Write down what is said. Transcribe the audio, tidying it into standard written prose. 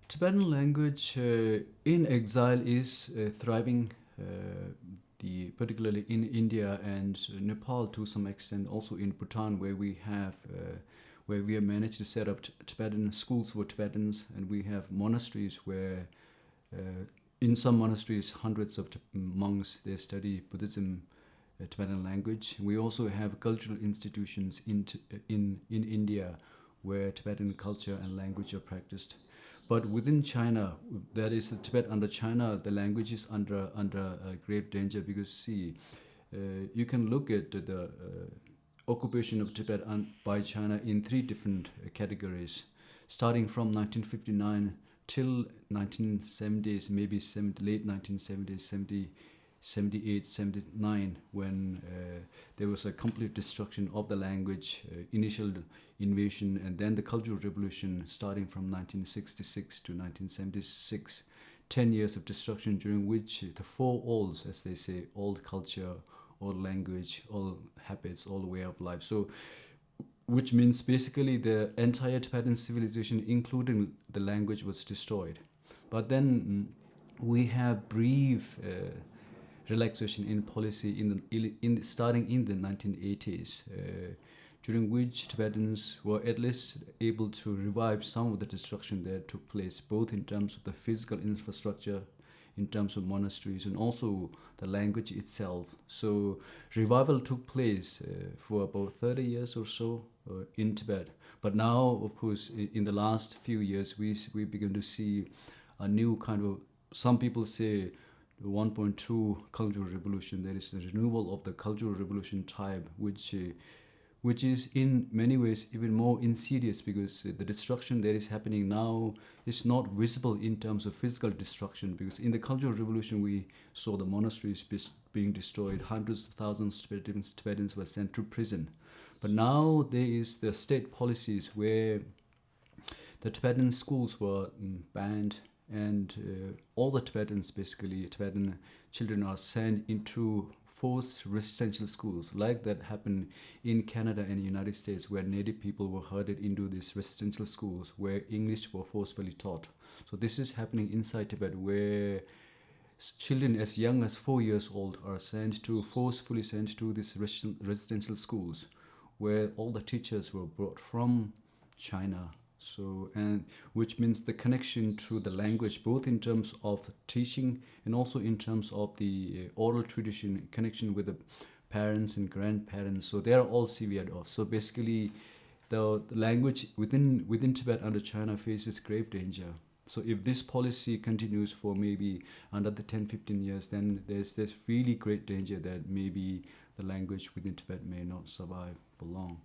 Tibetan language in exile is thriving, particularly in India and Nepal to some extent, also in Bhutan, where we have managed to set up Tibetan schools for Tibetans, and we have monasteries where, in some monasteries, hundreds of monks they study Buddhism, Tibetan language. We also have cultural institutions in India where Tibetan culture and language are practiced. But within China, that is Tibet under China, the language is under grave danger because see, you can look at the occupation of Tibet by China in three different categories, starting from 1959 till 1970s, maybe late 1970s, 78, 79, when there was a complete destruction of the language, initial invasion, and then the Cultural Revolution starting from 1966 to 1976. 10 years of destruction during which the four olds, as they say, old culture, old language, old habits, old way of life. So, which means basically the entire Tibetan civilization, including the language, was destroyed. But then we have brief relaxation in policy starting in the 1980s, during which Tibetans were at least able to revive some of the destruction that took place, both in terms of the physical infrastructure, in terms of monasteries, and also the language itself. So revival took place for about 30 years or so in Tibet. But now, of course, in the last few years, we begin to see a new kind of, some people say, the 1.2 cultural revolution. There is the renewal of the cultural revolution type, which is in many ways even more insidious because the destruction that is happening now is not visible in terms of physical destruction, because in the cultural revolution we saw the monasteries being destroyed, hundreds of thousands of Tibetans were sent to prison. But now there is the state policies where the Tibetan schools were banned, and all the Tibetans, basically Tibetan children, are sent into forced residential schools, like that happened in Canada and United States, where native people were herded into these residential schools where English were forcefully taught. So this is happening inside Tibet, where children as young as 4 years old are forcefully sent to these residential schools, where all the teachers were brought from China. So, and which means the connection to the language, both in terms of teaching and also in terms of the oral tradition, connection with the parents and grandparents. So they are all severed off. So basically, the language within Tibet under China faces grave danger. So if this policy continues for maybe another 10-15 years, then there's really great danger that maybe the language within Tibet may not survive for long.